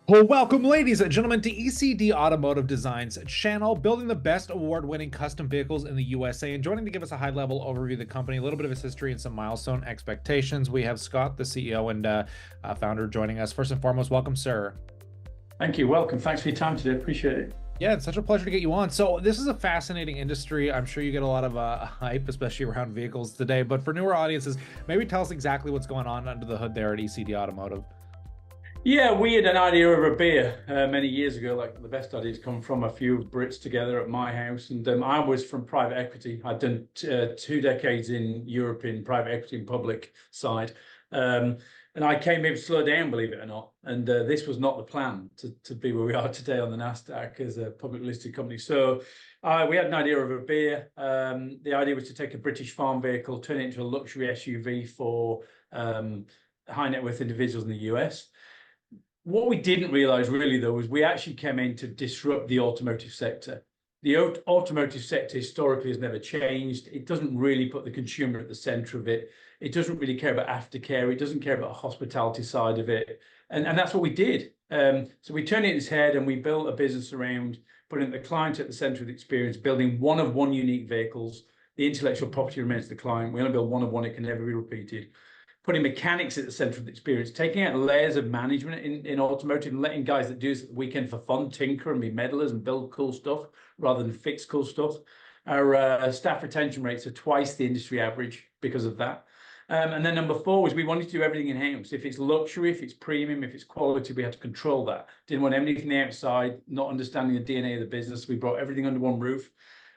Well, welcome, ladies and gentlemen, to ECD Automotive Design's channel, building the best award-winning custom vehicles in the USA. And joining to give us a high-level overview of the company, a little bit of its history, and some milestone expectations, we have Scott, the CEO and founder, joining us. First and foremost, welcome, sir. Thank you. Welcome. Thanks for your time today. Appreciate it. Yeah, it's such a pleasure to get you on. So this is a fascinating industry. I'm sure you get a lot of hype, especially around vehicles today. But for newer audiences, maybe tell us exactly what's going on under the hood there at ECD Automotive. Yeah, we had an idea of a beer many years ago. Like the best ideas come from a few Brits together at my house, and I was from private equity. I'd done 2 decades in Europe in private equity and public side, and I came here to slow down, believe it or not. And this was not the plan to be where we are today on the NASDAQ as a public listed company. So we had an idea of a beer. The idea was to take a British farm vehicle, turn it into a luxury SUV for high net worth individuals in the US. What we didn't realize really, though, was we actually came in to disrupt the automotive sector. The automotive sector historically has never changed. It doesn't really put the consumer at the center of it. It doesn't really care about aftercare. It doesn't care about the hospitality side of it. And that's what we did. So we turned it in its head and we built a business around putting the client at the center of the experience, building one of one unique vehicles. The intellectual property remains the client. We only build one of one. It can never be repeated. Putting mechanics at the center of the experience, taking out layers of management in automotive and letting guys that do this at the weekend for fun tinker and be meddlers and build cool stuff rather than fix cool stuff. Our staff retention rates are twice the industry average because of that. And then number four was we wanted to do everything in-house. If it's luxury, if it's premium, if it's quality, we had to control that. Didn't want anything outside, not understanding the DNA of the business. We brought everything under one roof.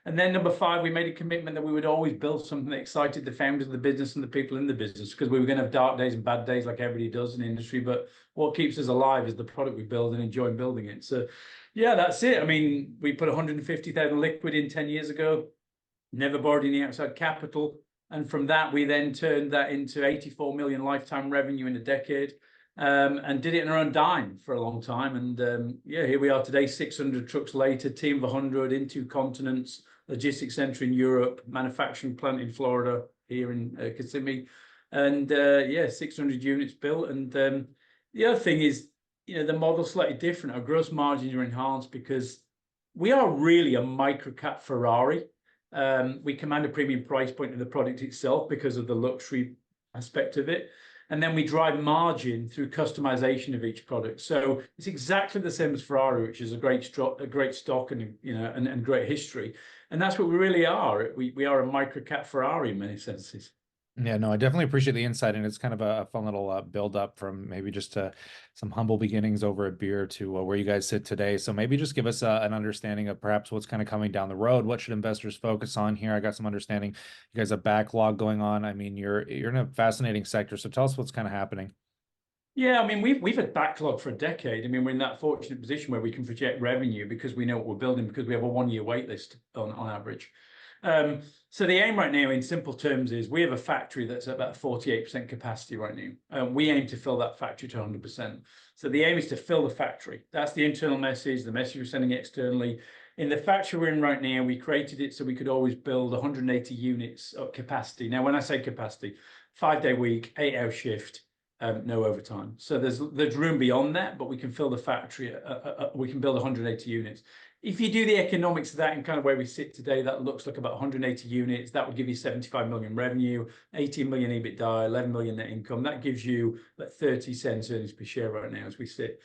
And then number five, we made a commitment that we would always build something that excited the founders of the business and the people in the business, because we were going to have dark days and bad days like everybody does in the industry. But what keeps us alive is the product we build and enjoying building it. So yeah, that's it. I mean, we put 150,000 liquid in 10 years ago, never borrowed any outside capital. And from that, we then turned that into 84 million lifetime revenue in a decade. And did it in our own dime for a long time. And yeah, here we are today, 600 trucks later, team of 100 in 2 continents, logistics center in Europe, manufacturing plant in Florida, here in Kissimmee. And yeah, 600 units built. And the other thing is, the model's slightly different. Our gross margins are enhanced because we are really a micro-cap Ferrari. We command a premium price point in the product itself because of the luxury aspect of it. And then we drive margin through customization of each product. So it's exactly the same as Ferrari, which is a great stock and and great history. And that's what we really are. We are a micro-cap Ferrari in many senses. Yeah, no, I definitely appreciate the insight, and it's kind of a fun little build up from maybe just some humble beginnings over a beer to where you guys sit today. So maybe just give us an understanding of perhaps what's kind of coming down the road. What should investors focus on here? I got some understanding. You guys have backlog going on. I mean, you're in a fascinating sector. So tell us what's kind of happening. Yeah, I mean, we've had backlog for a decade. I mean, we're in that fortunate position where we can project revenue because we know what we're building, because we have a 1 year wait list on average. So the aim right now, in simple terms, is we have a factory that's at about 48% capacity right now. We aim to fill that factory to 100%. So the aim is to fill the factory. That's the internal message, the message we're sending externally. In the factory we're in right now, we created it so we could always build 180 units of capacity. Now, when I say capacity, 5-day week, 8-hour shift, no overtime. So there's room beyond that, but we can fill the factory. We can build 180 units. If you do the economics of that and kind of where we sit today, that looks like about 180 units. That would give you 75 million revenue, 18 million EBITDA, 11 million net income. That gives you like 30 cents earnings per share right now as we sit.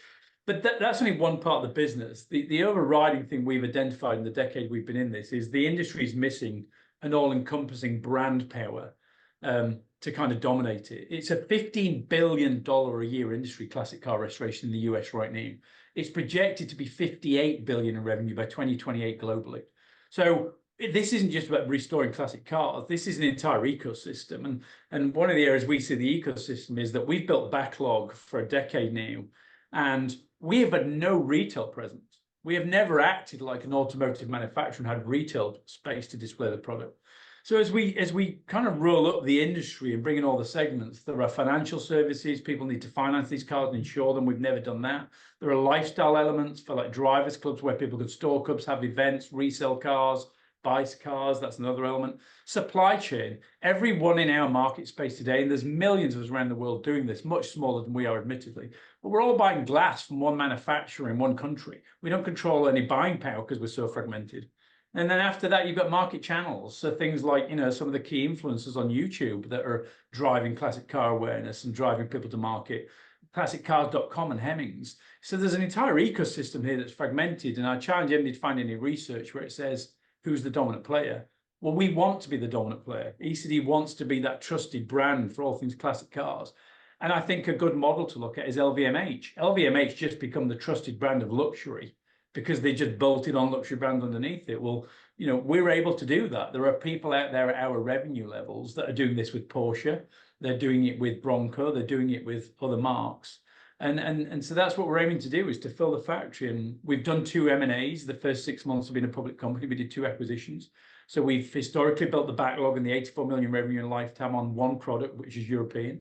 But that's only one part of the business. The overriding thing we've identified in the decade we've been in this is the industry is missing an all-encompassing brand power to kind of dominate it. It's a $15 billion a year industry, classic car restoration in the US right now. It's projected to be 58 billion in revenue by 2028 globally. So this isn't just about restoring classic cars. This is an entire ecosystem. And one of the areas we see the ecosystem is that we've built backlog for a decade now, and we have had no retail presence. We have never acted like an automotive manufacturer and had retail space to display the product. So as we kind of roll up the industry and bring in all the segments, there are financial services. People need to finance these cars and insure them. We've never done that. There are lifestyle elements for like drivers clubs where people can store clubs, have events, resell cars, buys cars, that's another element. Supply chain, everyone in our market space today, and there's millions of us around the world doing this, much smaller than we are, admittedly, but we're all buying glass from one manufacturer in one country. We don't control any buying power because we're so fragmented. And then after that, you've got market channels. So things like, some of the key influencers on YouTube that are driving classic car awareness and driving people to market, classiccars.com and Hemmings. So there's an entire ecosystem here that's fragmented. And I challenge anybody to find any research where it says, who's the dominant player? Well, we want to be the dominant player. ECD wants to be that trusted brand for all things classic cars. And I think a good model to look at is LVMH. LVMH just become the trusted brand of luxury because they just bolted on luxury brand underneath it. Well, we're able to do that. There are people out there at our revenue levels that are doing this with Porsche. They're doing it with Bronco. They're doing it with other marques. And so that's what we're aiming to do, is to fill the factory. And we've done 2 M&As. The first 6 months of being a public company, we did 2 acquisitions. So we've historically built the backlog and the 84 million revenue in lifetime on one product, which is European.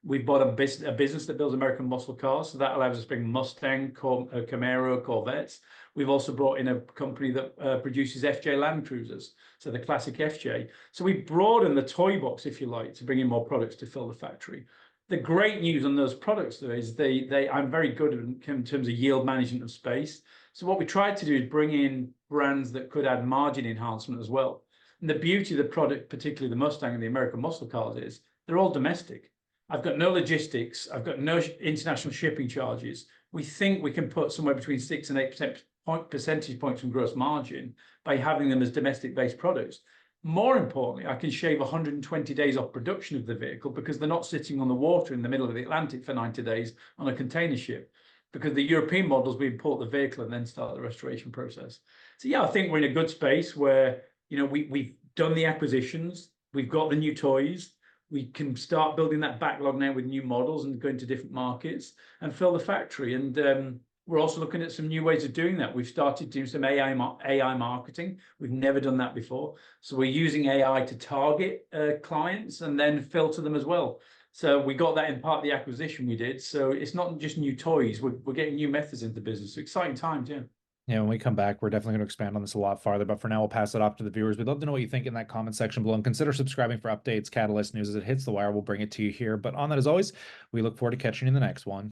We've bought a business that builds American muscle cars, so that allows us to bring Mustang, Camaro, Corvettes. We've also brought in a company that produces FJ Land Cruisers, so the classic FJ. So we broaden the toy box, if you like, to bring in more products to fill the factory. The great news on those products, though, is I'm very good in terms of yield management of space. So what we tried to do is bring in brands that could add margin enhancement as well. And the beauty of the product, particularly the Mustang and the American muscle cars, is they're all domestic. I've got no logistics. I've got no international shipping charges. We think we can put somewhere between 6 and 8 percentage points from gross margin by having them as domestic-based products. More importantly, I can shave 120 days off production of the vehicle because they're not sitting on the water in the middle of the Atlantic for 90 days on a container ship. Because the European models, we import the vehicle and then start the restoration process. So yeah, I think we're in a good space where we've done the acquisitions, we've got the new toys. We can start building that backlog now with new models and go into different markets and fill the factory. And we're also looking at some new ways of doing that. We've started doing some AI marketing. We've never done that before. So we're using AI to target clients and then filter them as well. So we got that in part of the acquisition we did. So it's not just new toys. We're getting new methods into the business. So exciting times, yeah. Yeah, when we come back, we're definitely going to expand on this a lot farther. But for now, we'll pass it off to the viewers. We'd love to know what you think in that comment section below. And consider subscribing for updates, catalyst news as it hits the wire. We'll bring it to you here. But on that, as always, we look forward to catching you in the next one.